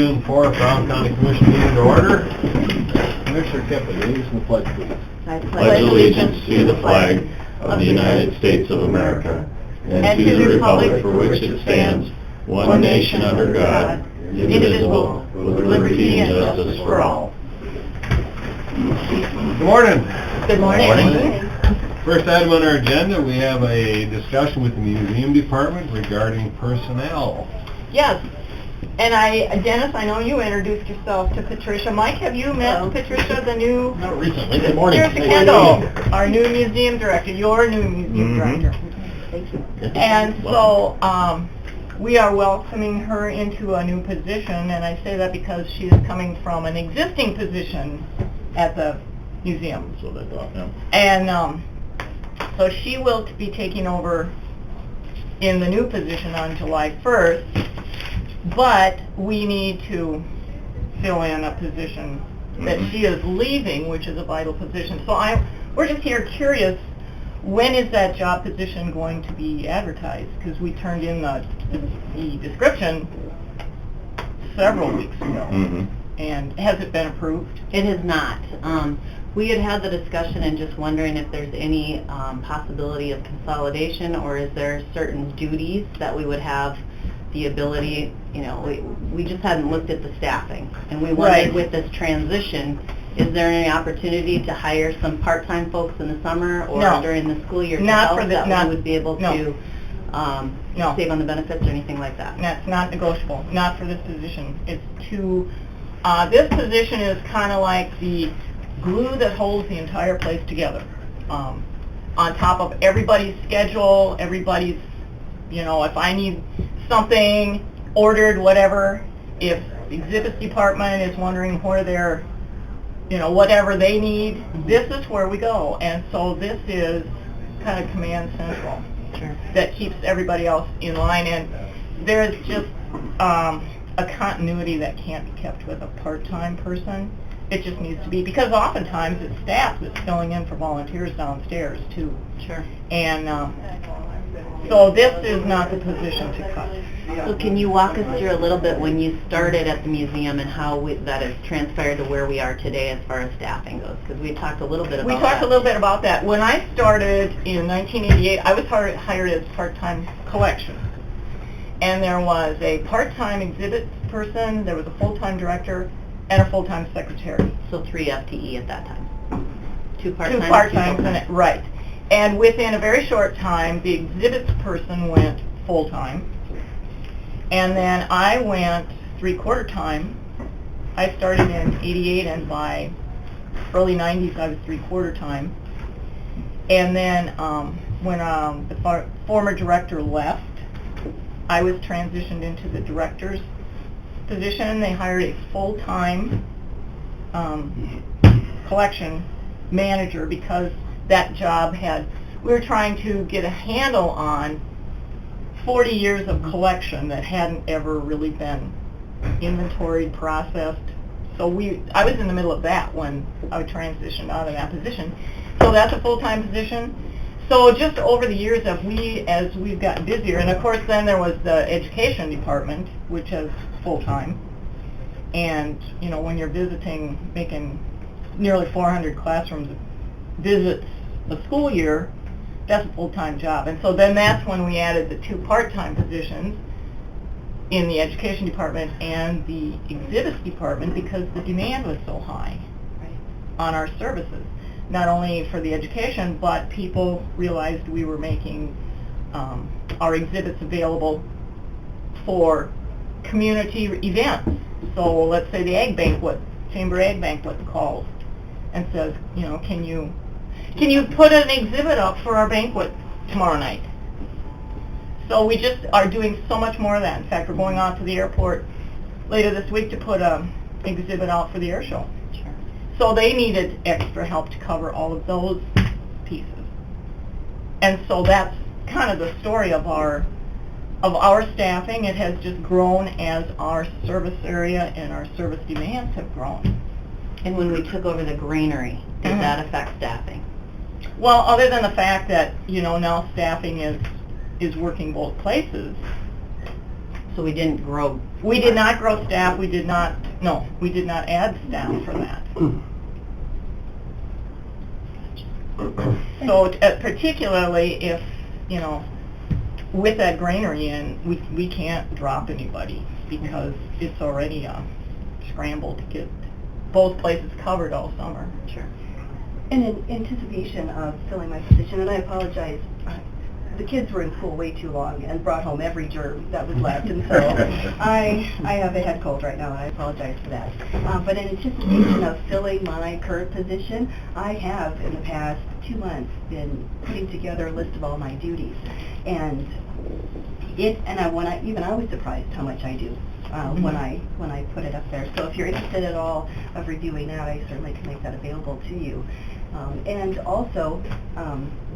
June 4th, Brown County Commission meeting to order. Commissioner Kipley, lead us in the pledge, please. I pledge allegiance to the flag of the United States of America and to the republic for which it stands, one nation under God, indivisible, with liberty and justice for all. Good morning. Good morning. First item on our agenda, we have a discussion with the museum department regarding personnel. Yes, and Dennis, I know you introduced yourself to Patricia. Mike, have you met Patricia, the new... Not recently. Good morning. Here's the Kendall, our new museum director, your new museum director. Thank you. And so, we are welcoming her into a new position, and I say that because she is coming from an existing position at the museum. So they thought, yeah. And so she will be taking over in the new position on July 1st, but we need to fill in a position that she is leaving, which is a vital position. So we're just here curious, when is that job position going to be advertised? Because we turned in the description several weeks ago. And has it been approved? It has not. We had the discussion and just wondering if there's any possibility of consolidation, or is there certain duties that we would have the ability, we just hadn't looked at the staffing. And we wondered, with this transition, is there any opportunity to hire some part-time folks in the summer or during the school year that we would be able to save on the benefits or anything like that? That's not negotiable, not for this position. It's too, this position is kind of like the glue that holds the entire place together. On top of everybody's schedule, everybody's, if I need something ordered, whatever, if the exhibits department is wondering where they're, whatever they need, this is where we go. And so this is kind of command central. Sure. That keeps everybody else in line, and there's just a continuity that can't be kept with a part-time person. It just needs to be, because oftentimes it's staff that's filling in for volunteers downstairs too. Sure. And so this is not the position to cut. So can you walk us through a little bit when you started at the museum and how that has transpired to where we are today as far as staffing goes? Because we talked a little bit about that. We talked a little bit about that. When I started in 1988, I was hired as part-time collection. And there was a part-time exhibit person, there was a full-time director, and a full-time secretary. So 3 FTE at that time. 2 part-time. 2 part-times, right. And within a very short time, the exhibits person went full-time. And then I went 3/4 time. I started in 88, and by early 90s I was 3/4 time. And then when the former director left, I was transitioned into the director's position. They hired a full-time collection manager because that job we were trying to get a handle on 40 years of collection that hadn't ever really been inventoried, processed. So I was in the middle of that when I transitioned out of that position. So that's a full-time position. So just over the years as we've gotten busier, and of course then there was the education department, which is full-time. And when you're visiting, making nearly 400 classrooms visits a school year, that's a full-time job. And so then that's when we added the 2 part-time positions in the education department and the exhibits department, because the demand was so high on our services. Not only for the education, but people realized we were making our exhibits available for community events. So let's say the Egg Banquet, Chamber Egg Banquet calls and says, can you put an exhibit up for our banquet tomorrow night? So we just are doing so much more of that. In fact, we're going out to the airport later this week to put an exhibit out for the air show. Sure. So they needed extra help to cover all of those pieces. And so that's kind of the story of our staffing. It has just grown as our service area and our service demands have grown. And when we took over the granary, did that affect staffing? Well, other than the fact that, now staffing is working both places, So we didn't grow. We did not grow staff, we did not add staff for that. So particularly if, you know, with that granary in, we can't drop anybody because it's already a scramble to get both places covered all summer. Sure. And in anticipation of filling my position, and I apologize, the kids were in school way too long and brought home every germ that was left, and so I have a head cold right now, and I apologize for that. But in anticipation of filling my current position, I have, in the past 2 months, been putting together a list of all my duties, and I was surprised how much I do. When I put it up there. So if you're interested at all of reviewing that, I certainly can make that available to you. And also,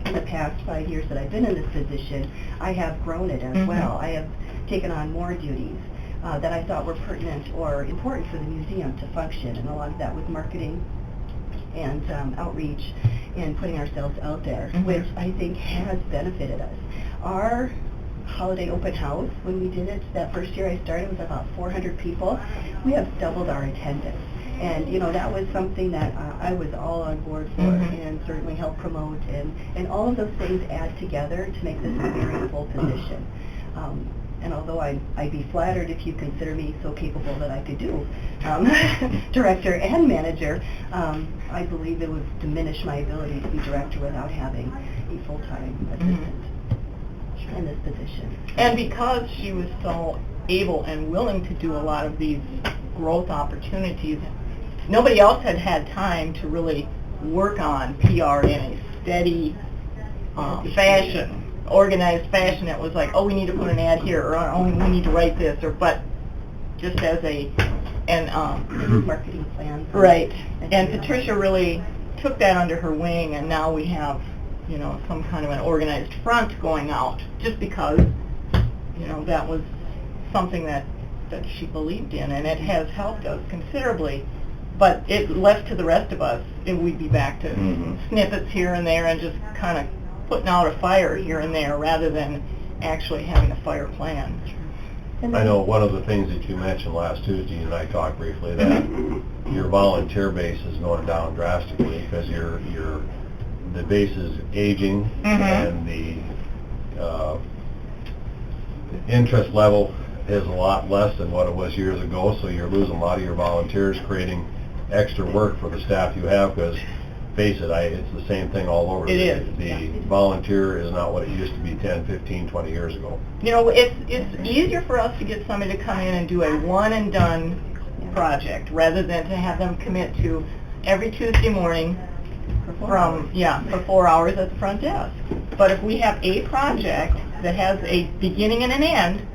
in the past 5 years that I've been in this position, I have grown it as well. I have taken on more duties that I thought were pertinent or important for the museum to function, and a lot of that was marketing and outreach and putting ourselves out there, which I think has benefited us. Our holiday open house, when we did it that first year I started, was about 400 people. We have doubled our attendance, and you know, that was something that I was all on board for, and certainly helped promote, and all of those things add together to make this a very full position. And although I'd be flattered if you consider me so capable that I could do director and manager, I believe it would diminish my ability to be director without having a full-time assistant in this position. And because she was so able and willing to do a lot of these growth opportunities, nobody else had had time to really work on PR in a steady fashion, organized fashion. It was like, oh, we need to put an ad here, or oh, we need to write this, or but just as a marketing plan. Right. And Patricia really took that under her wing, and now we have, you know, some kind of an organized front going out, just because, you know, that was something that she believed in, and it has helped us considerably. But it left to the rest of us, and we'd be back to snippets here and there, and just kind of putting out a fire here and there, rather than actually having a fire plan. I know one of the things that you mentioned last Tuesday, and I talked briefly, that your volunteer base is going down drastically because the base is aging, and the interest level is a lot less than what it was years ago, so you're losing a lot of your volunteers, creating extra work for the staff you have, because face it, it's the same thing all over. It is. The volunteer is not what it used to be 10, 15, 20 years ago. You know, it's easier for us to get somebody to come in and do a one-and-done project, rather than to have them commit to every Tuesday morning for 4 hours at the front desk. But if we have a project that has a beginning and an end,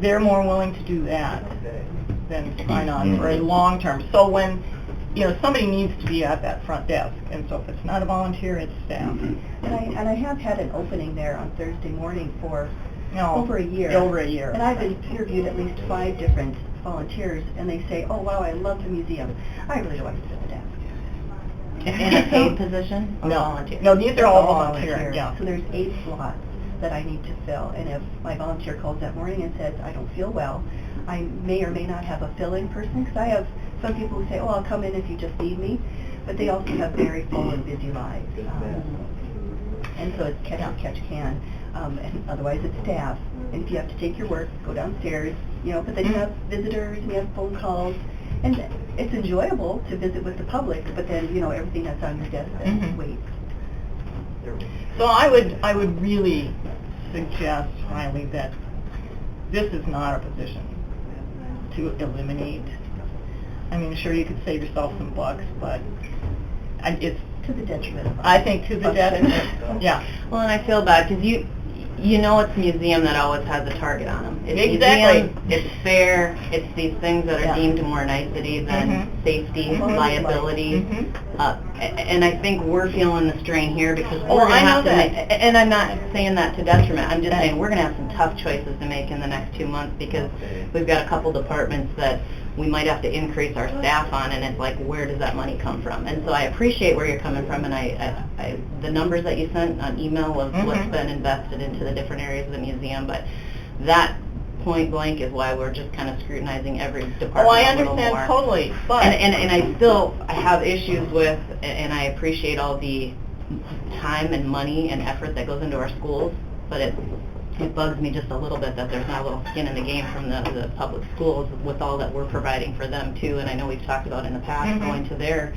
they're more willing to do that than sign on for a long term. So when, you know, somebody needs to be at that front desk, and so if it's not a volunteer, it's staff. And I have had an opening there on Thursday morning for over a year. And I've interviewed at least 5 different volunteers, and they say, oh wow, I love the museum. I really don't want to sit at the desk. In a paid position? Or volunteer? No, these are all volunteer. Yeah. So there's 8 slots that I need to fill, and if my volunteer calls that morning and says, I don't feel well, I may or may not have a fill-in person, because I have some people who say, oh, I'll come in if you just need me, but they also have very full and busy lives. And so it's catch can. And otherwise it's staff. And if you have to take your work, go downstairs, you know, but then you have visitors, and you have phone calls, and it's enjoyable to visit with the public, but then, you know, everything that's on your desk then waits. So I would really suggest, Riley, that this is not a position to eliminate. I mean, sure, you could save yourself some bucks, but it's to the detriment of us. I think to the detriment. Yeah. Well, and I feel bad because you know it's a museum that always has a target on them. It's Exactly. Museum, it's fair. It's these things that are deemed more nicety than safety, liability. And I think we're feeling the strain here because we're going to have to make, and I'm not saying that to detriment, I'm just saying we're going to have some tough choices to make in the next 2 months, because we've got a couple departments that we might have to increase our staff on, and it's like, where does that money come from? And so I appreciate where you're coming from, and I the numbers that you sent on email of what's been invested into the different areas of the museum, but that point blank is why we're just kind of scrutinizing every department Oh, I a little understand more. totally, but... And I have issues with, and I appreciate all the time and money and effort that goes into our schools, but it bugs me just a little bit that there's not a little skin in the game from the public schools with all that we're providing for them too. And I know we've talked about in the past going to their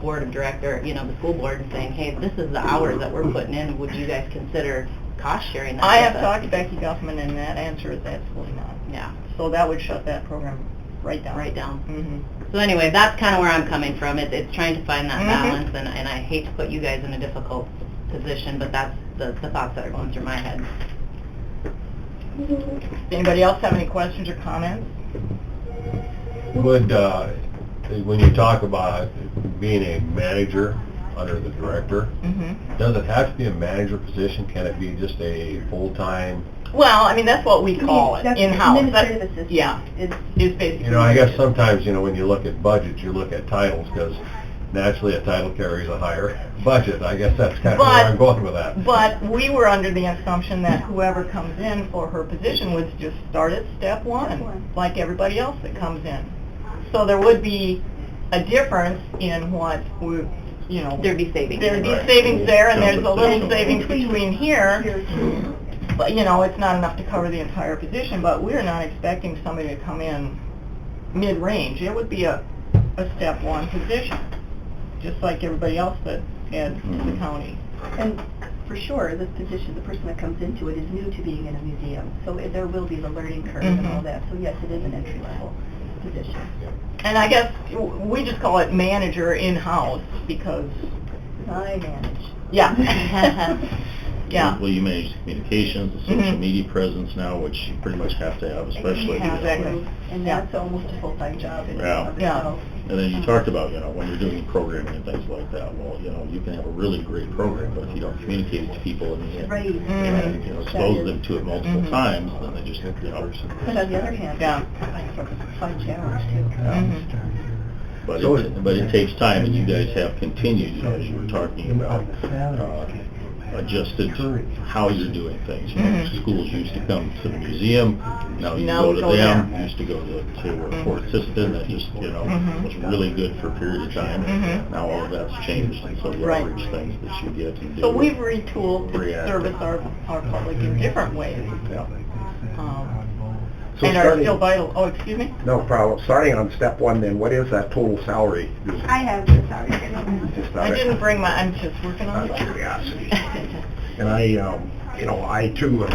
board of director, you know, the school board, and saying, hey, this is the hours that we're putting in, would you guys consider cost sharing that I with have us? talked to Becky Guffman, and that answer is absolutely not. Yeah. So that would shut that program right down. Right down. Mm-hmm. So anyway, that's kind of where I'm coming from. It's trying to find that Mhm. balance, and I hate to put you guys in a difficult position, but that's the thoughts that are going through my head. Anybody else have any questions or comments? Would, when you talk about being a manager under the director, Mm-hmm. does it have to be a manager position? Can it be just a full-time? Well, I mean, that's what we call it, That's in-house. administrative That's- assistant. Yeah, It's it's basically... You know, I guess sometimes, you know, when you look at budgets, you look at titles, because naturally a title carries a higher budget. I guess that's kind of where I'm going with that. But we were under the assumption that whoever comes in for her position would just start at step one, like everybody else that comes in. So there would be a difference in what we, you know... There'd be savings. There'd be Right. savings there, and there's a little Compensation. savings between here, but, you know, it's not enough to cover the entire position, but we're not expecting somebody to come in mid-range. It would be a step one position, just like everybody else that adds to the county. And for sure, this position, the person that comes into it is new to being in a museum, so there will be the learning curve and all that. So yes, it is an entry-level position. And I guess we just call it manager in-house because, I manage. yeah. Yeah. Well, you manage the communications, the social Mhm. media presence now, which you pretty much have to have, especially. You have Exactly. to, and Yeah. that's almost a full-time job in Yeah. and of Yeah. itself. And then you talked about, you know, when you're doing programming and things like that, well, you know, you can have a really great program, but if you don't communicate it to people and you Right. Mhm. you know, expose them to it multiple Mhm. times, then they just, you know. But on the other hand, Yeah. it's a fun challenge too. Mhm. But it takes time, and you guys have continued, you know, as you were talking about, adjusted how you're doing things. You know, Mhm. schools used to come to the museum, now you Now go we to go them, there. used to go to Fort Assistant, that just, you know, Mhm. was really good for a period of time. Mhm. Now all of that's changed, and so the Right. outreach things that you get and do. So we've retooled to React. service our public in different ways. Yeah. So And are starting- still vital. Oh, excuse me? No problem. Starting on step one, then, what is that total salary? I have the salary. Just I out of- didn't bring my, I'm just working on out of it. curiosity. And I, you know, I too,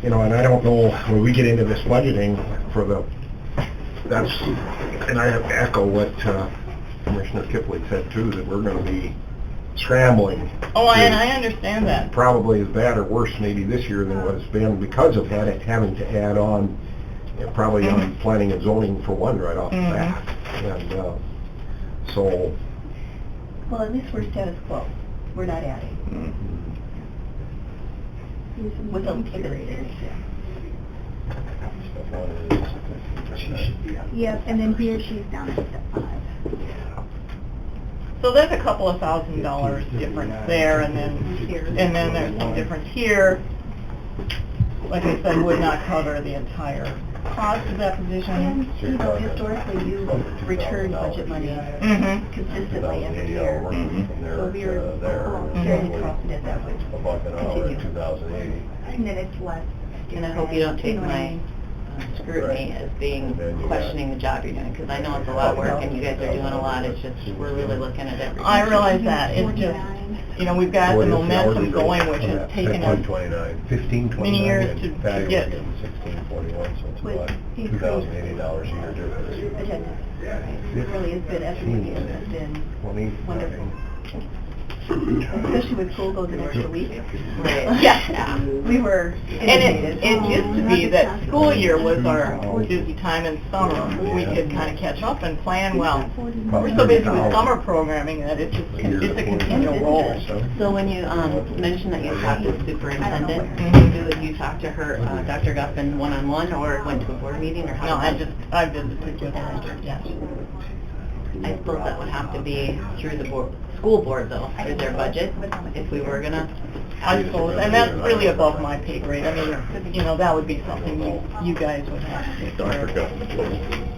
you know, and I don't know, when we get into this budgeting for the, that's, and I have to echo what Commissioner Kipling said too, that we're gonna be scrambling. Oh, and to- I understand that. Probably as bad or worse maybe this year than what it's been because of having to add on, you know, probably on Mhm. planning and zoning for one right off the Mhm. bat. And so, Well, at least we're status quo. We're not adding. With a period. Yep, and then here she's down at step 5. So there's a couple of $1,000 difference there, and then there's some difference here. Like I said, would not cover the entire cost of that And, position. you know, historically, you return budget money Mm-hmm. consistently every 2,080 year. hour working Mhm. from So there we're to there. fairly confident that would A buck an hour continue. at 2,080. And then it's less. And I hope you don't take know what I my mean? scrutiny as being questioning the job you're doing, because I know it's a lot of work and you guys are doing a lot. It's just, we're really looking at everything. I realize that. It's just, you know, we've got the momentum going, which has taken us 1529, 1529. many years and to Patty was get. getting 1641, so it's With about increase. $2,080 a year difference. attendance. It really has been, every year has been 20. wonderful. Especially when school goes an extra week. Right. Yeah. We were And inundated. it used to be that school year was our busy time in summer. We could kind of catch up and plan well. We're so busy with summer programming that it's a continual roll. So when you mentioned that you talked to the superintendent, Mhm. did you talk to her, Dr. Guffin, one-on-one, or went to a board meeting, or how? No, did that- I visited with her, yes. I suppose that would have to be through the board, school board though, through their budget, if we were gonna I suppose, and that's really above my pay grade. I mean, you know, that would be something you guys would have to take care Dr. of. Government.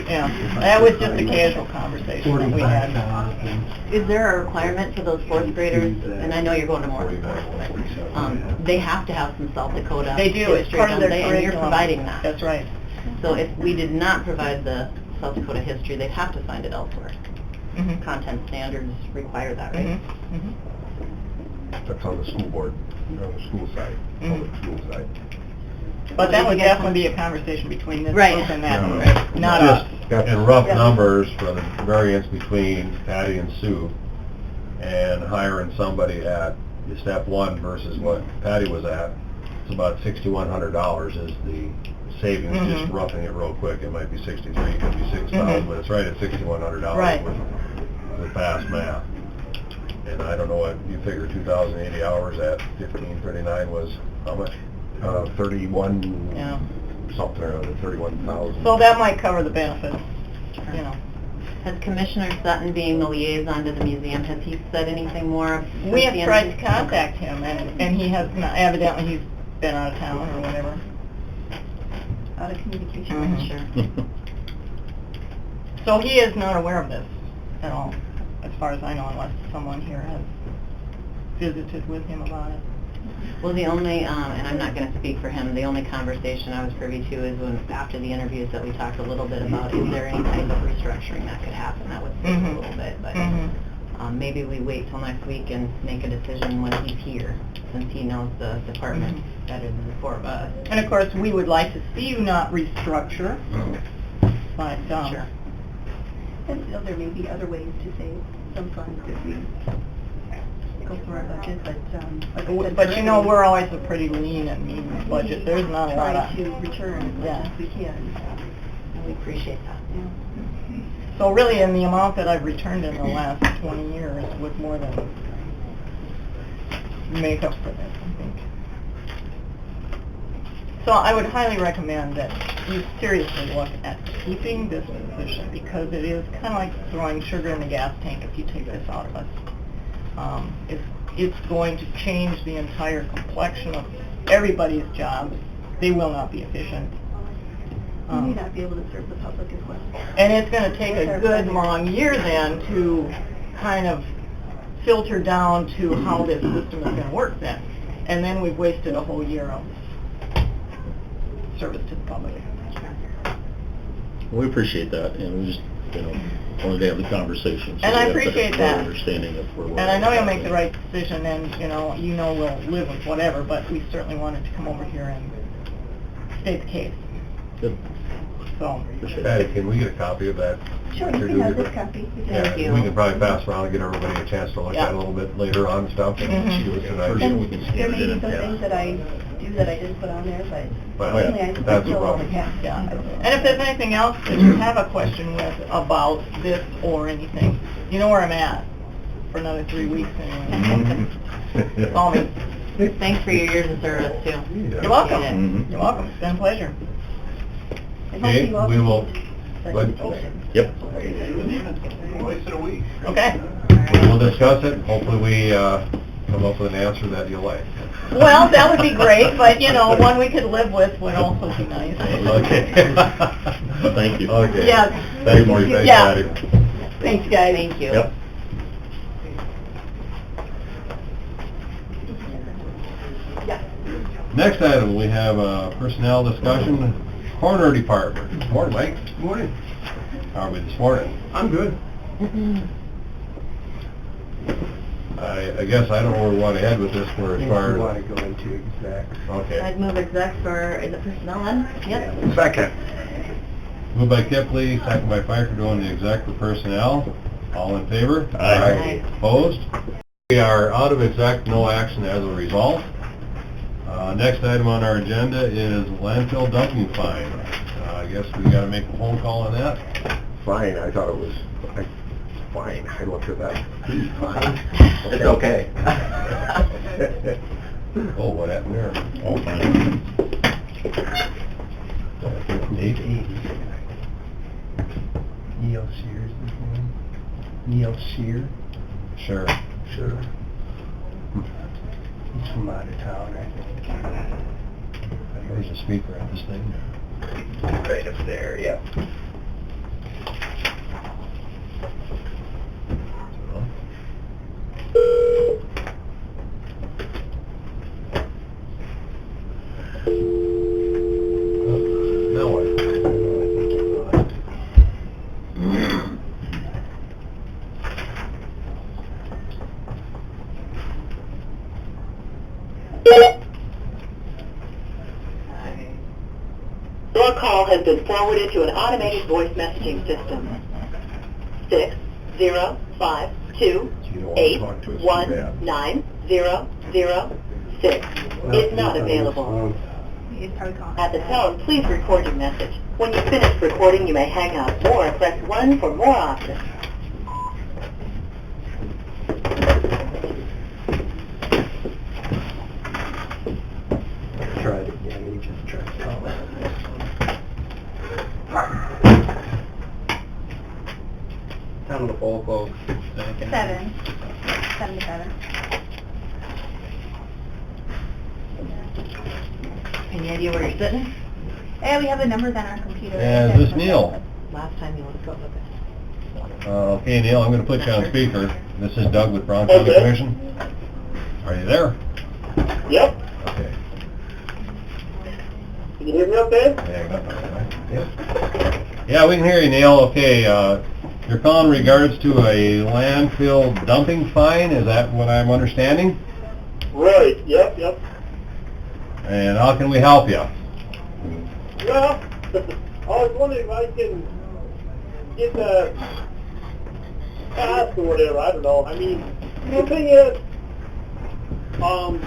Yeah, that was just a casual conversation that we had. Is there a requirement for those fourth graders, and I know you're going to more, they have to have some South Dakota They do, it's history, part of don't their they? curriculum. And you're providing that. That's right. So if we did not provide the South Dakota history, they'd have to find it elsewhere. Mhm. Content standards require that, right? Mhm. Mhm. That's on the school board, on the school side, public school side. But that would Did you guys definitely be a conversation between this Right. group and that No, group, right. not us. Just in rough numbers for the variance between Patty and Sue and hiring somebody at step one versus what Patty was at, it's about $6,100 is the savings, just Mhm. roughing it real quick. It might be 63, it could be 6,000, Mhm. but it's right at $6,100 Right. with fast math. And I don't know what, you figure 2,080 hours at 1539 was how much? 31, Yeah. something or other, 31,000. So that might cover the benefits, you know. Has Commissioner Sutton, being the liaison to the museum, has he said anything more? We since have the tried to interview? contact him, and he has not, evidently he's been out of town or whatever. Out of communication. Mhm. Sure. So he is not aware of this at all, as far as I know, unless someone here has visited with him about it. Well, the only, and I'm not going to speak for him, the only conversation I was privy to is when, after the interviews that we talked a little bit about, is there any type of restructuring that could happen? That would save a Mhm. little bit, but Mhm. maybe we wait till next week and make a decision when he's here, since he knows the department Mhm. better than the four of us. And of course, we would like to see you not restructure, but, Sure. And still, there may be other ways to save some funds if we go through our budget, but, like I said. but you know, currently, we're always a pretty lean and mean budget. There's not a lot Try of, to return as much Yeah. as we can. And we appreciate that. Yeah. so really, in the amount that I've returned in the last 20 years would more than make up for this, I think. So I would highly recommend that you seriously look at keeping this position, because it is kind of like throwing sugar in the gas tank if you take this out of us. It's going to change the entire complexion of everybody's jobs. They will not be efficient. We may not be able to serve the public as well. And it's going to take a good long year then to kind of filter down to how this system is going to work then. And then we've wasted a whole year of service to the public. We appreciate that, and we just, you know, wanted to have the conversation. so And we I have appreciate better that. understanding of where we're And I know at. you'll make the right decision, and, you know we'll live with whatever, but we certainly wanted to come over here and state the case. Good. So, Appreciate Patty, it. can we get a copy of that? Sure, What you you're can have doing? this copy. You can Yeah, have- you. we can probably pass around and get everybody a chance to look Yeah. at it a little bit later on and stuff. Mhm. And see what's an First, idea. we can And scan there it may in be and some pass. things that I do that I didn't put on there, but Well, certainly I that's still a all problem. the yeah. And if there's anything else that you have a question with about this or anything, you know where I'm at for another 3 weeks anyway. Call me. Thanks for your years of service, too. You're welcome. Appreciate it. Mhm. You're welcome. It's been a pleasure. I hope Okay, you all we will- received the What? invitation. Yep. Okay. We'll discuss it. Hopefully we come up with an answer that you like. Well, that would be great, but, you know, one we could live with would also be nice. Okay. Thank you. Okay. Yes. Thanks, Marty. Thanks, Yeah. Patty. Thanks, guys. Thank you. Yep. Next item, we have a personnel discussion, coroner department. Good morning, Mike. Good morning. How are we this morning? I'm good. I guess I don't know where we want to head with this for as far You want as... to go into exec. Okay. I'd move exec for, is it personnel then? Yep. Second. Moved by Kipley, second by Pfeiffer, doing the exec for personnel. All in favor? Aye. Opposed? We are out of exec, no action as a result. Next item on our agenda is landfill dumping fine. I guess we got to make a phone call on that. Fine, I thought it was, fine, I looked at that. Fine. It's okay. Oh, what happened there? All fine. Nate? Neil Shear's his name. Neil Shear. Sure. Sure. He's from out of town, I think. There's a speaker on this thing. Right up there, yep. Now what? Your call has been forwarded to an automated voice messaging system. 60528190006 is not available. He's probably calling. At the tone, please record your message. When you finish recording, you may hang up or press 1 for more options. Try it again, he just tried to call it. Time of the poll, folks. 7. 7 to 7. Any idea where you're sitting? Yeah, we have the numbers on our computer. Yeah, is this Neil? Last time you looked up with it. Okay, Neil, I'm gonna put you on speaker. This is Doug with Brown County Commission. Are you there? Yep. Okay. Can you hear me okay? Yeah, we can hear you, Neil. Okay, you're calling in regards to a landfill dumping fine, is that what I'm understanding? Right, yep. And how can we help you? Well, I was wondering if I can get the pass or whatever, I don't know. I mean, the thing is, I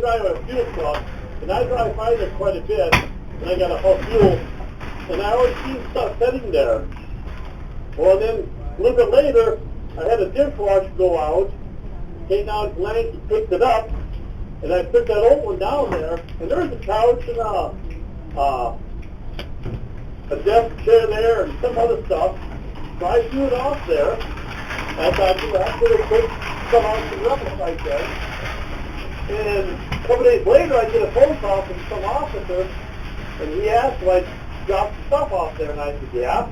drive a fuel truck, and I drive by there quite a bit, and I got a whole fuel, and I always see stuff sitting there. Well, then, a little bit later, I had a dishwasher go out, came down to Lank and picked it up, and I put that old one down there, and there's a couch and a desk chair there and some other stuff. So I threw it off there. I thought, I could have put some on some rubbish right there. And a couple days later, I get a phone call from some officer, and he asked if I dropped the stuff off there, and I said, yeah.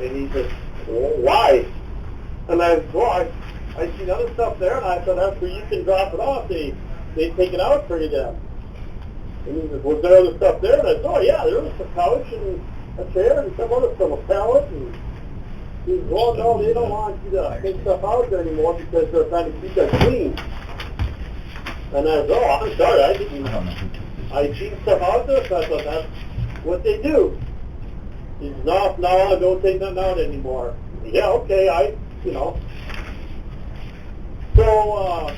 And he said, well, why? And I said, well, I seen other stuff there, and I thought that's where you can drop it off. They take it out for you then. And he said, was there other stuff there? And I said, oh yeah, there was a couch and a chair and some other stuff, a pallet. And he said, well, no, they don't want you to take stuff out there anymore because they're trying to keep that clean. And I said, oh, I'm sorry, I seen stuff out there, so I thought that's what they do. He said, no, I don't take nothing out anymore. Yeah, okay, So,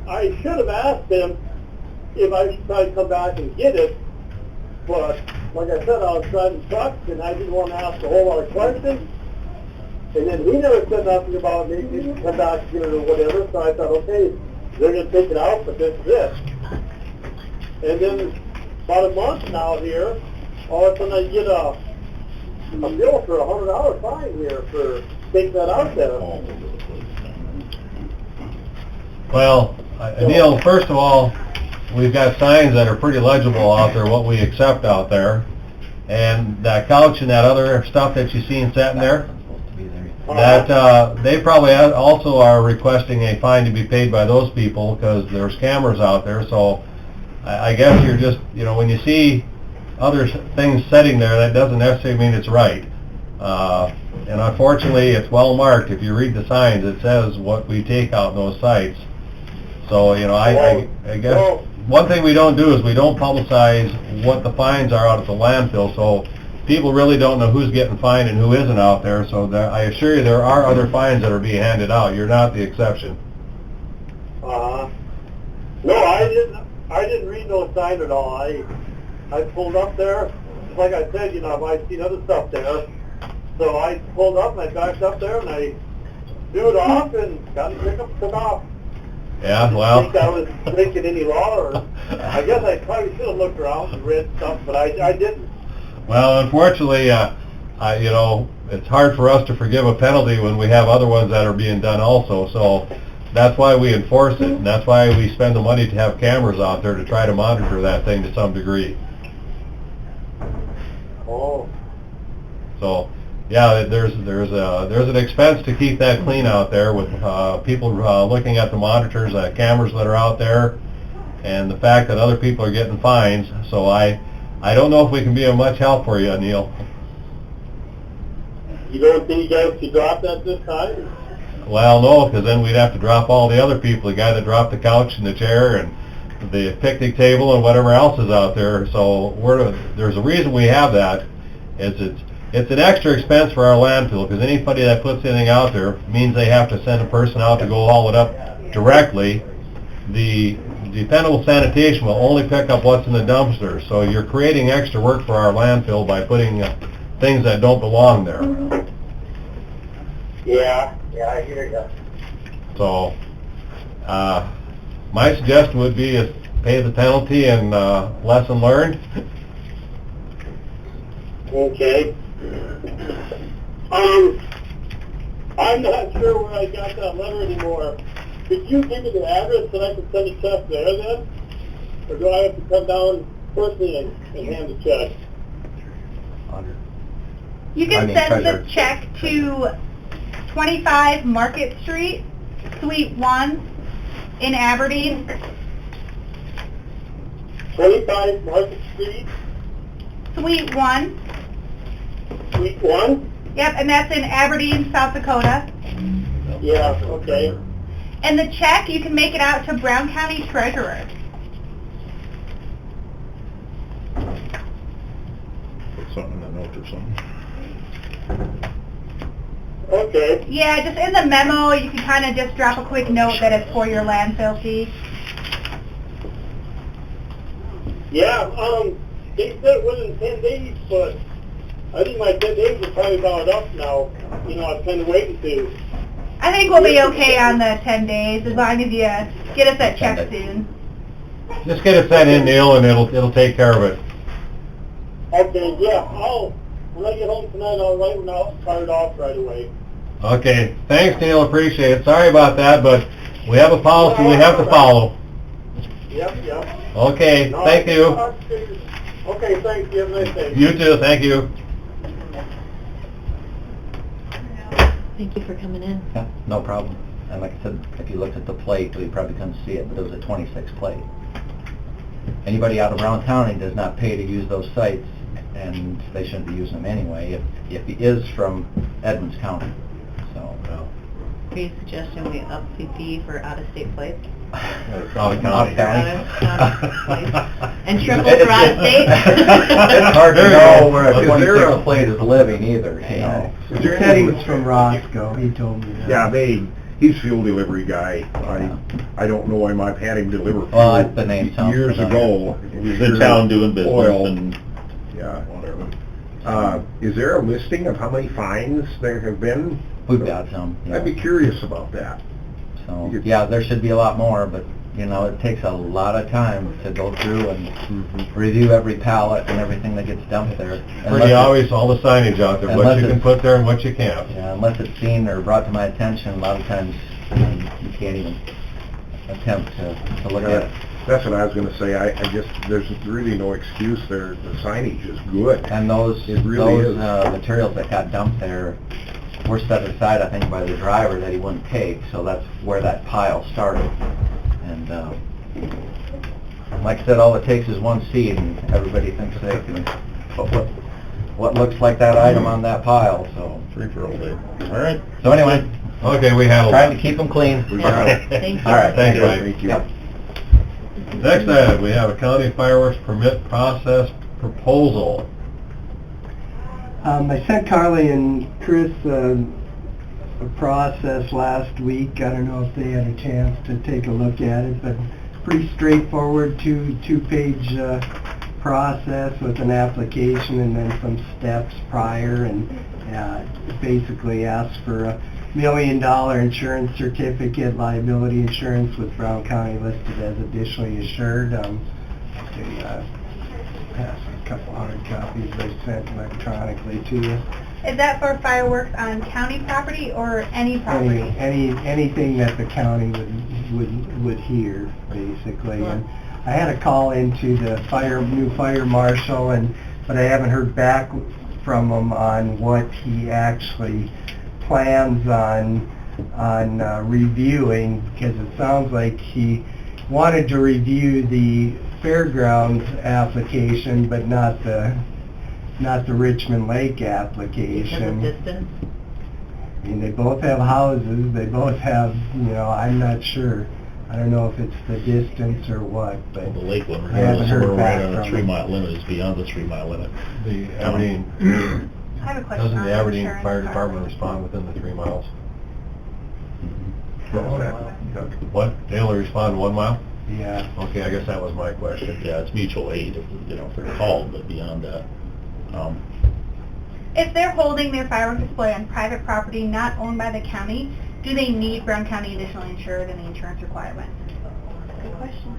I should have asked him if I should try to come back and get it, but like I said, I was driving trucks and I didn't want to ask a whole lot of questions. And then he never said nothing about maybe you should come back and get it or whatever, so I thought, okay, they're going to take it out, but this is it. And then about a month now here, all of a sudden I get a bill for $100 fine here for taking that out there. Well, Neil, first of all, we've got signs that are pretty legible out there, what we accept out there. And that couch and that other stuff that you seen sitting there, that they probably also are requesting a fine to be paid by those people because there's cameras out there. So I guess you're just, when you see other things sitting there, that doesn't necessarily mean it's right. And unfortunately, it's well marked. If you read the signs, it says what we take out in those sites. So, I guess one thing we don't do is we don't publicize what the fines are out at the landfill, so people really don't know who's getting fined and who isn't out there. So I assure you there are other fines that are being handed out. You're not the exception. No, I didn't read no sign at all. I pulled up there, like I said, I've seen other stuff there. So I pulled up and I backed up there and I threw it off and got the pickup took off. Yeah, well. I didn't think I was breaking any law, or I guess I probably should have looked around and read stuff, but I didn't. Well, unfortunately, it's hard for us to forgive a penalty when we have other ones that are being done also, so that's why we enforce it, and that's why we spend the money to have cameras out there to try to monitor that thing to some degree. Oh. So, yeah, there's an expense to keep that clean out there with people looking at the monitors, cameras that are out there, and the fact that other people are getting fines. So I don't know if we can be of much help for you, Neil. You don't think you guys could drop that this time? Well, no, because then we'd have to drop all the other people, the guy that dropped the couch and the chair and the picnic table and whatever else is out there. So there's a reason we have that. It's an extra expense for our landfill, because anybody that puts anything out there means they have to send a person out to go haul it up directly. The dependable sanitation will only pick up what's in the dumpster, so you're creating extra work for our landfill by putting things that don't belong there. Yeah, I hear you. So, my suggestion would be is pay the penalty and lesson learned. Okay. I'm not sure where I got that letter anymore. Could you give me the address so I can send a check there then? Or do I have to come down personally and hand the check? You can send the check to 25 Market Street, Suite 1 in Aberdeen. 25 Market Street, Suite 1. Suite 1? Yep, and that's in Aberdeen, South Dakota. Yeah, okay. And the check, you can make it out to Brown County Treasurer. Put something in the note or something. Okay. Yeah, just in the memo, you can kind of just drop a quick note that it's for your landfill fee. Yeah, they said within 10 days, but I think my 10 days is probably about up now. You know, I'm kind of waiting to. I think we'll be okay on the 10 days as long as you get us that check soon. Just get it sent in, Neil, and it'll take care of it. Okay, yeah, when I get home tonight, I'll write it out, start it off right away. Okay, thanks, Neil, appreciate it. Sorry about that, but we have a policy we have to follow. Yep. Okay, No, thank you. Okay, thanks, you have a nice day. You too, thank you. Thank you for coming in. Yeah, no problem. And like I said, if you looked at the plate, we probably couldn't see it, but it was a 26 plate. Anybody out of Brown County does not pay to use those sites, and they shouldn't be using them anyway, if he is from Edmonds County. So, Are you suggesting we up the fee for out-of-state plates? Out of county. And triple for out-of-state? It's hard to know where a Is there 26 a- plate is living either, you know. Is there He said he any- was from Roscoe, he told me that. Yeah, he's fuel delivery guy. I don't know him, I've had him deliver Well, fuel the name sounds years familiar. ago. He's in town doing business Oil. and Yeah. whatever. Is there a listing of how many fines there have been? We've got some. yeah. I'd be curious about that. So, yeah, there should be a lot more, but, you know, it takes a lot of time to go through and review every pallet and everything that gets dumped there. Pretty obvious, all the signage out there, what Unless you can it's- put there and what you can't. Yeah, unless it's seen or brought to my attention, a lot of times, you know, you can't even attempt to look at it. That's what I was gonna say, there's really no excuse there, the signage is good. And those It really is. materials that got dumped there were set aside, I think, by the driver that he wouldn't take, so that's where that pile started. And, like I said, all it takes is one seed, and everybody thinks they can put what looks like that item on that pile, so. Free for all day. All right. So anyway, Okay, we handled trying to that. keep them clean. Thank you. All right, Thanks, Mike. Thank you. Yep. Next item, we have a county fireworks permit process proposal. I sent Carly and Chris a process last week. I don't know if they had a chance to take a look at it, but it's pretty straightforward, two-page process with an application and then some steps prior, and basically asks for a $1 million insurance certificate, liability insurance with Brown County listed as additionally insured. Pass a couple hundred copies I sent electronically to you. Is that for fireworks on county property or any property? Anything that the county would hear, basically. And I had a call into the new fire marshal, but I haven't heard back from him on what he actually plans on reviewing, because it sounds like he wanted to review the fairgrounds application, but not the Richmond Lake application. Because of distance? I mean, they both have houses, they both have, I'm not sure. I don't know if it's the distance or what, but Well, the lake one, I haven't regardless, heard we're right back on the from 3 him. mile limit, is beyond the 3 mile limit. The Aberdeen, I have a question doesn't on the Aberdeen insurance Fire part. Department respond within the 3 miles? What was that? What? They only respond 1 mile? yeah. Okay, I guess that was my question. Yeah, it's mutual aid, if they're called, but beyond that, If they're holding their fireworks display on private property not owned by the county, do they need Brown County additionally insured in the insurance requirement? Good question.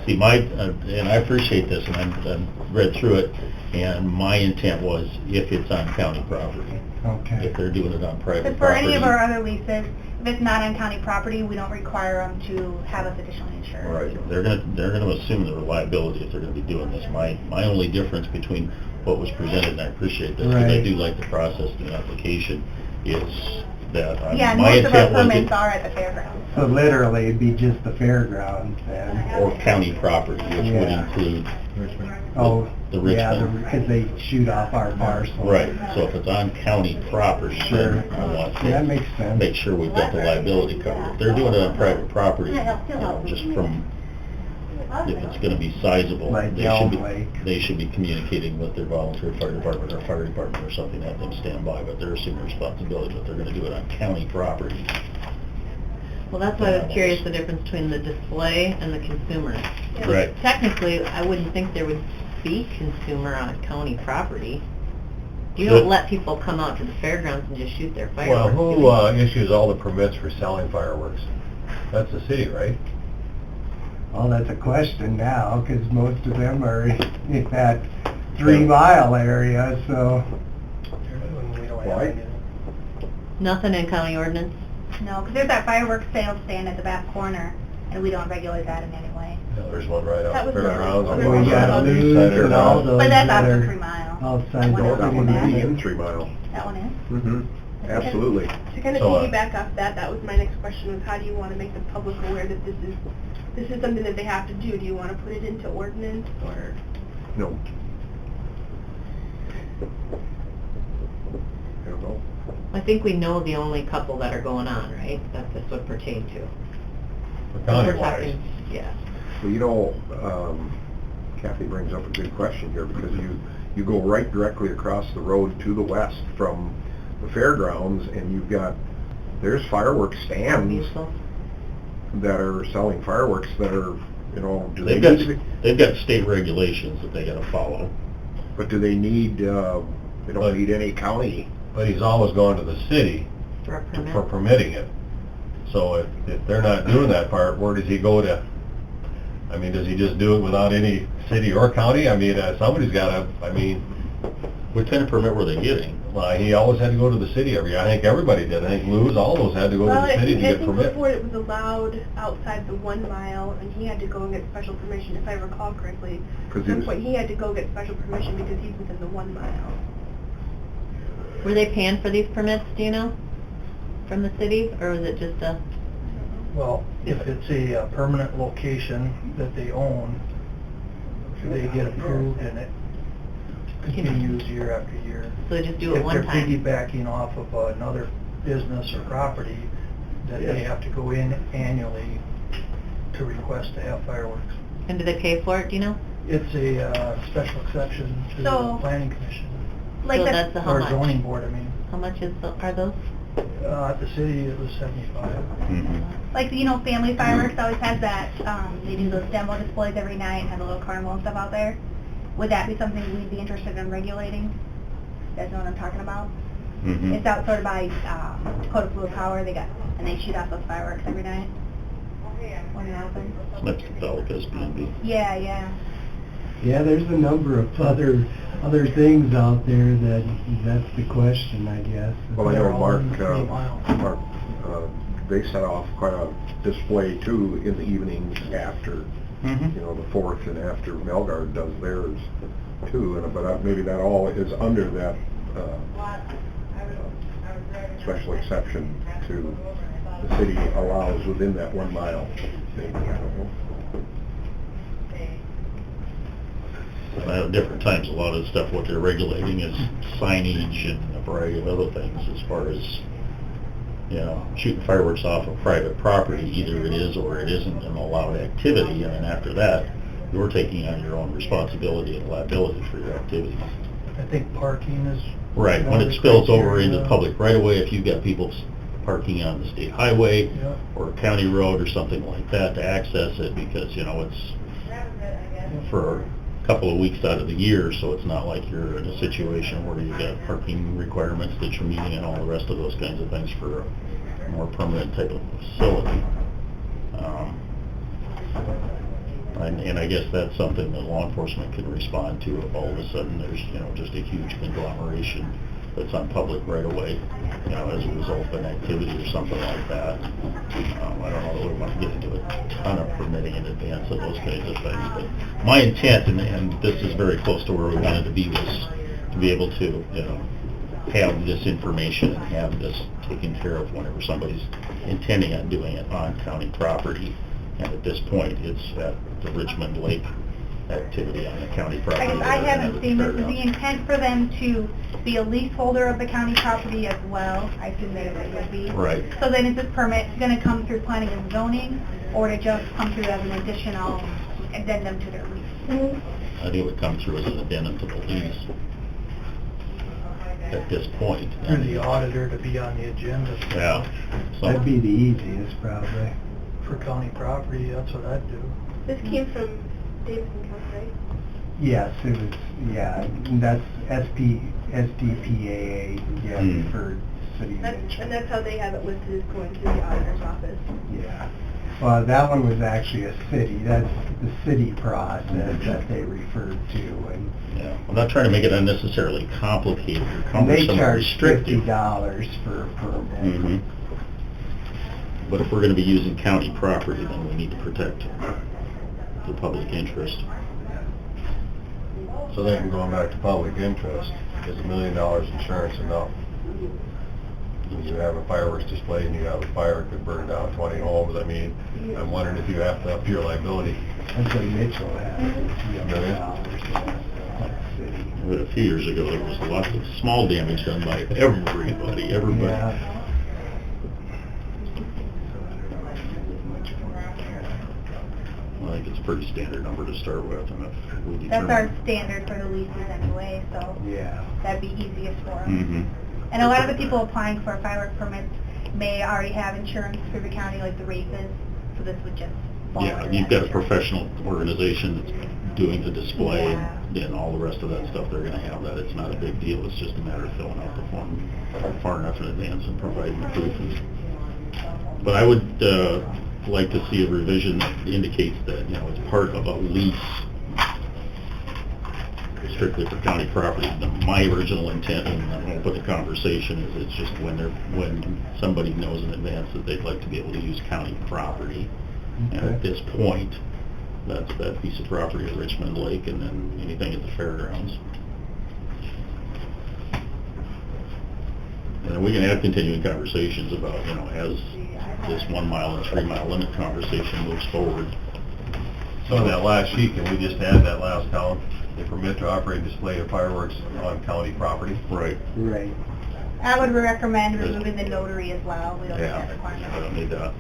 see, and I appreciate this, and I've read through it, and my intent was if it's on county property. Okay. If they're doing it on private But for property. any of our other leases, if it's not on county property, we don't require them to have us additionally insured. Right, they're gonna assume the reliability if they're gonna be doing this. My only difference between what was presented, and I appreciate this, because I Right. do like the process of the application, is that Yeah, and my most of our intent was permits are at the fairgrounds. So literally, it'd be just the fairgrounds then. or county property, which would Yeah. include Oh, the yeah, Richmond. because they shoot off our parcel. Right, so if it's on county property, Sure. then I want That to makes sense. make sure we've got the liability covered. If they're doing it on private property, just from, if it's gonna be sizable, Like they Elm should Lake. they should be communicating with their volunteer fire department or fire department or something, have them stand by, but they're assuming responsibility, but they're gonna do it on county property. Well, that's why I was curious the difference between the display and the consumer. Right. Technically, I wouldn't think there would be consumer on county property. You Good. don't let people come out to the fairgrounds and just shoot their Well, fireworks. do who you? issues all the permits for selling fireworks? That's the city, right? Well, that's a question now, because most of them are in that 3 mile area, so. Why? Nothing in county ordinance? No, because there's that fireworks sales stand at the back corner, and we don't regulate that in any way. Yeah, there's one right out That was fairgrounds. the- on We the got other Lou's side of and all town. those But that's that out to are 3 mile. outside That the one That would out be back. in 3 mile. That one is? Mm-hmm, absolutely. To kind of So, piggyback off that, that was my next question, was how do you want to make the public aware that this is something that they have to do? Do you want to put it into ordinance, or? No. I don't know. I think we know the only couple that are going on, right? That this would pertain to. For We're county-wise. talking, yeah. Well, Kathy brings up a good question here, because you go right directly across the road to the west from the fairgrounds, and there's fireworks stands Beautiful. that are selling fireworks that are, do they They've got state regulations that they gotta follow. but do they need, they don't need any county? But he's always gone to the city For a permit. for permitting it. So if they're not doing that part, where does he go to? I mean, does he just do it without any city or county? I mean, somebody's gotta, What kind of permit were they getting? well, he always had to go to the city every year. I think everybody did. I think Lou's, all those had to go to Well, the I city to think, I get think permit. before it was allowed outside the 1 mile, and he had to go and get special permission, if I recall correctly. 'Cause At he some was- point, he had to go get special permission because he's within the 1 mile. Were they paying for these permits, do you know? From the city, or was it just a? Well, if it's a permanent location that they own, they get approved and it continues year after year. So they just do it one If time? they're piggybacking off of another business or property, that they have to go in annually to request to have fireworks. And do they pay for it, do you know? It's a special exception to the So- planning commission, Like So the- that's the how or much? zoning board, I mean. How much are those? At the city, it was 75. Like, Family Fireworks always has that, they do those demo displays every night and have a little carnival and stuff out there. Would that be something we'd be interested in regulating? You guys know what I'm talking about? Mhm. It's out sort of by, Dakota Fluid Power, and they shoot off those fireworks every night. When they're open. That's developed as B&B. Yeah, yeah. Yeah, there's a number of other other things out there, that's the question, I guess. Well, I know They're all Mark, in 3 miles. they set off quite a display too in the evenings after, Mhm. you know, the 4th and after Melgard does theirs too, but maybe that all is under that, special exception to the city allows within that 1 mile, maybe, I don't know. At different times, a lot of the stuff, what they're regulating is signage and a variety of other things as far as, you know, shooting fireworks off of private property. Either it is or it isn't an allowed activity, and then after that, you're taking on your own responsibility and liability for your activities. I think parking is... Right, when one it of the spills over criteria. into the public right away, if you've got people parking on the state highway Yeah. or a county road or something like that to access it, because, you know, it's for a couple of weeks out of the year, so it's not like you're in a situation where you've got parking requirements that you're meeting and all the rest of those kinds of things for a more permanent type of facility. And I guess that's something that law enforcement can respond to if all of a sudden there's, you know, just a huge conglomeration that's on public right away, you know, as a result of an activity or something like that. I don't know that we want to get into a ton of permitting in advance of those kinds of things, but my intent, and this is very close to where we wanted to be, was to be able to, you know, have this information and have this taken care of whenever somebody's intending on doing it on county property. And at this point, it's at the Richmond Lake activity on the county property. I haven't seen this. Is the intent for them to be a leaseholder of the county property as well? I assume that it would be. Right. So then is this permit going to come through planning and zoning, or to just come through as an additional addendum to their lease? I think it would come through as an addendum to the lease at this point. For the auditor to be on the agenda. Yeah. So- That'd be the easiest, probably. For county property, that's what I'd do. This came from Davidson County, right? Yes, it was, yeah, that's SDPAA, yeah, Hmm. for city of And Richmond. that's how they have it listed, as going to the auditor's office. Yeah. Well, that one was actually a city, that's the city process that they referred to, and Yeah, I'm not trying to make it unnecessarily complicated or they cumbersome or charge restrictive. $50 for a permit. Mhm. But if we're gonna be using county property, then we need to protect the public interest. So then going back to public interest, is $1 million insurance enough? You have a fireworks display and you have a fire, it could burn down 20 homes. I mean, I'm wondering if you have to up your liability. That's what Mitchell has, $1 million. But a few years ago, there was lots of small damage done by everybody. Yeah. I think it's a pretty standard number to start with, and if we That's determine... our standard for the leases anyway, so Yeah. that'd be easiest for them. Mhm. And a lot of the people applying for firework permits may already have insurance through the county, like the races, so this would just fall Yeah, under you've that got a insurance. professional organization that's doing the display Yeah. and all the rest of that stuff, they're gonna have that. It's not a big deal, it's just a matter of filling out the form far enough in advance and providing the proof. But I would like to see a revision that indicates that, you know, it's part of a lease strictly for county property. My original intent, and I'm open to conversation, is it's just when somebody knows in advance that they'd like to be able to use county property. And at this point, that's that piece of property at Richmond Lake and then anything at the fairgrounds. And then we can have continuing conversations about, you know, as this 1 mile and 3 mile limit conversation moves forward. So on that last sheet, can we just add that last column? The permit to operate display of fireworks on county property? Right. Right. I would recommend removing the notary as well. We don't need Yeah, that requirement. I don't need that.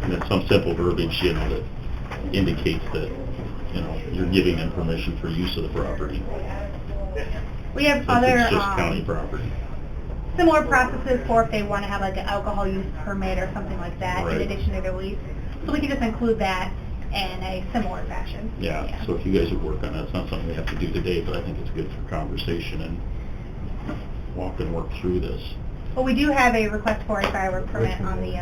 And then some simple verbiage, you know, that indicates that, you know, you're giving them permission for use of the property. We have If other it's just county property. similar processes for if they want to have like an alcohol use permit or something like that in Right. addition to their lease. So we can just include that in a similar fashion. Yeah, so if you guys would work on that, it's not something we have to do today, but I think it's good for conversation and walk and work through this. Well, we do have a request for a firework permit on the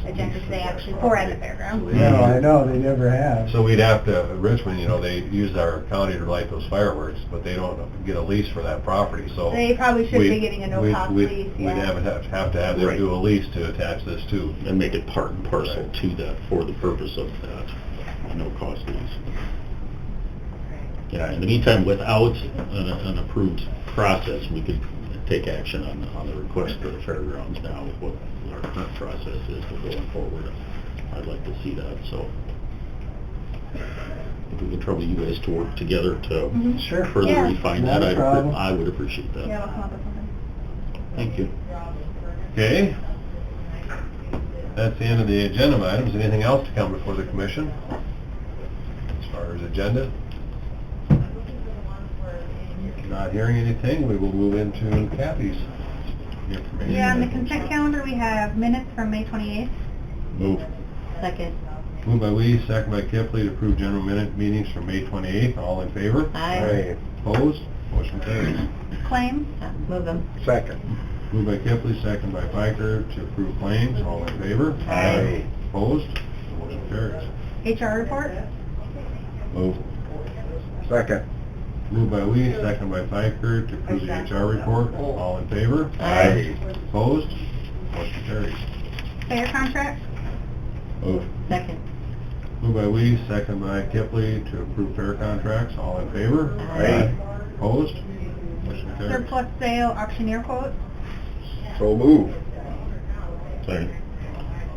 agenda today, actually, for at the fairground. No, I know, they never have. So we'd have to, Richmond, you know, they use our county to light those fireworks, but they don't get a lease for that property, so. They probably should be we- getting a we'd- no-cost we'd- lease, We'd yeah. have to have them do a lease to attach this to. And make it part and parcel to that for the purpose of that, no cost lease. Yeah, in the meantime, without an approved process, we could take action on the request for the fairgrounds now with what our current process is for going forward. I'd like to see that, so if we can trouble you guys to work together to Sure. further Yeah. refine Not that, a problem. I would appreciate that. Yeah, we'll come up with something. Thank you. Okay. That's the end of the agenda items. Anything else to come before the commission? As far as agenda? Not hearing anything, we will move into Kathy's information. Yeah, on the consent calendar, we have minutes from May 28th. Move. Second. Moved by Lee, second by Kipley, to approve general minute meetings from May 28th. All in favor? Aye. Opposed? Motion carries. Claims, Move them. Second. Moved by Kipley, second by Piker, to approve claims. All in favor? Aye. Opposed? Motion carries. HR report, Move. Second. Moved by Lee, second by Piker, to approve the HR report. All in favor? Aye. Opposed? Motion carries. fair contract, Move. Second. Moved by Lee, second by Kipley, to approve fair contracts. All in favor? Aye. Opposed? Motion carries. surplus sale auctioneer quote, So move. Second.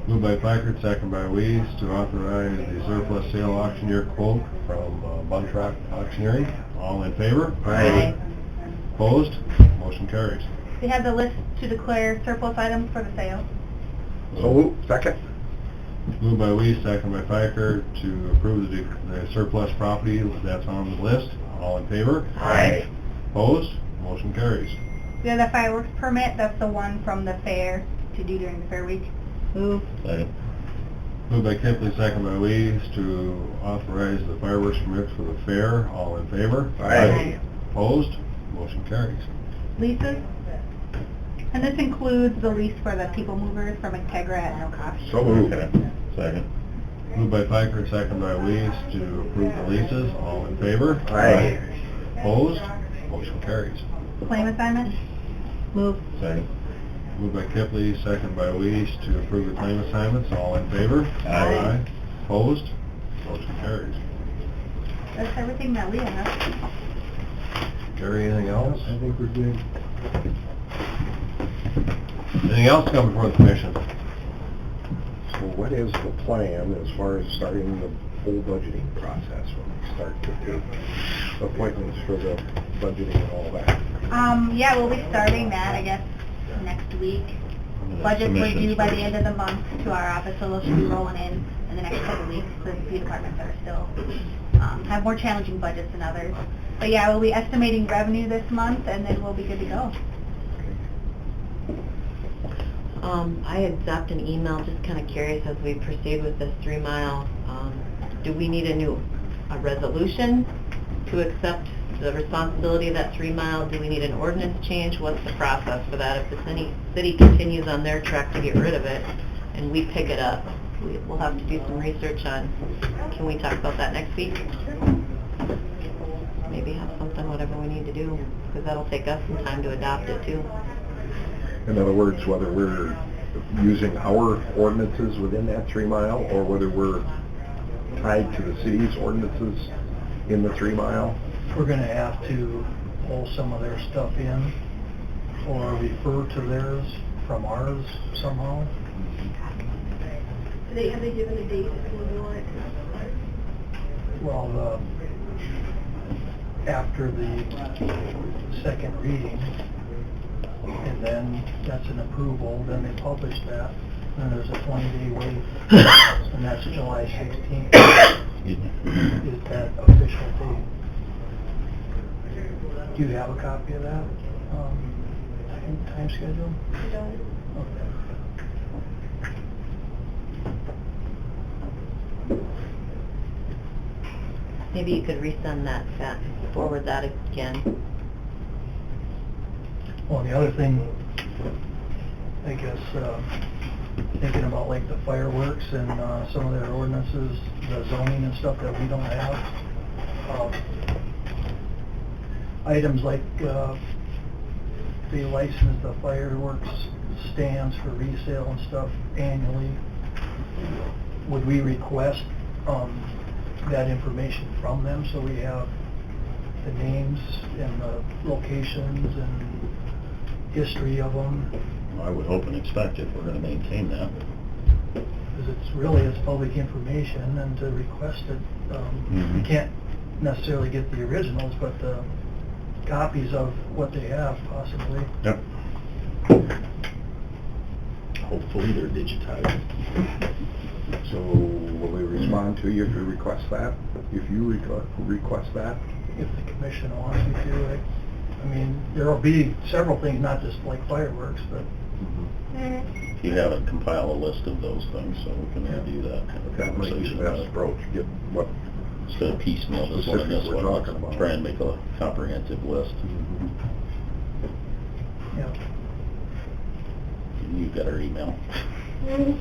Moved by Piker, second by Weeds, to authorize the surplus sale auctioneer quote from Buntrock Auctioneering. All in favor? Aye. Opposed? Motion carries. we have the list to declare surplus items for the sale. So move. Second. Moved by Weeds, second by Piker, to approve the surplus property that's on the list. All in favor? Aye. Opposed? Motion carries. We have the fireworks permit, that's the one from the fair to do during the fair week. Move. Second. Moved by Kipley, second by Weeds, to authorize the fireworks permits for the fair. All in favor? Aye. Opposed? Motion carries. Leases, and this includes the lease for the people movers from Integra at no cost. So move. Second. Moved by Piker, second by Weeds, to approve the leases. All in favor? Aye. Opposed? Motion carries. Claim assignment, Move. Second. Moved by Kipley, second by Weeds, to approve the claim assignments. All in favor? Aye. Opposed? Motion carries. that's everything that we have. Gary, anything else? I think we're good. Anything else to come before the commission? So what is the plan as far as starting the full budgeting process when we start to take appointments for the budgeting and all that? Yeah, we'll be starting that, I guess, next week. Budgets were due by the end of the month to our office, so those should be rolling in the next couple of weeks for the few departments that are still, have more challenging budgets than others. But yeah, we'll be estimating revenue this month, and then we'll be good to go. I had dropped an email, just kind of curious as we proceed with this 3 mile. Do we need a resolution to accept the responsibility of that 3 mile? Do we need an ordinance change? What's the process for that? If the city continues on their track to get rid of it and we pick it up, we'll have to do some research on, can we talk about that next week? Maybe have something, whatever we need to do, because that'll take us some time to adopt it too. In other words, whether we're using our ordinances within that 3 mile or whether we're tied to the city's ordinances in the 3 mile? We're gonna have to pull some of their stuff in or refer to theirs from ours somehow. Have they given a date if we want it? Well, after the second reading, and then that's an approval, then they publish that, and there's a 20-day wait, and that's July 16th is that official date. Do you have a copy of that time schedule? I don't. Maybe you could resend that, forward that again. Well, the other thing I guess, thinking about like the fireworks and some of their ordinances, the zoning and stuff that we don't have. Items like they license the fireworks stands for resale and stuff annually. Would we request that information from them so we have the names and the locations and history of them? I would hope and expect if we're going to maintain that. Because it's public information, and to request it, we can't necessarily get the originals, but the copies of what they have possibly. Yep. Hopefully they're digitized. So will we respond to you if you request that? If you request that? If the commission wants me to, I mean, there'll be several things, not just like fireworks, but If you haven't, compile a list of those things so we can review that. Have a That might be conversation the about best it. approach, get what Instead of piecemeal this one and this specifics we're one, talking about. let's try and make a comprehensive list. yeah. You've got our email.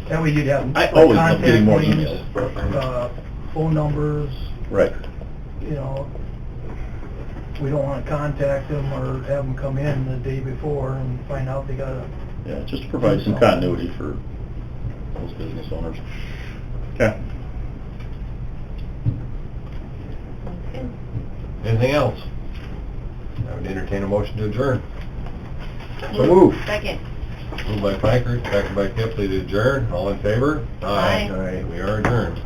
That way you'd have I like, always love contact getting more names, emails. phone numbers, Right. you know. We don't want to contact them or have them come in the day before and find out they got a... Yeah, just to provide some continuity for those business owners. Okay. Anything else? I would entertain a motion to adjourn. So move. Second. Moved by Pikert, second by Kempley to adjourn. All in favor? Aye. Aye. We are adjourned.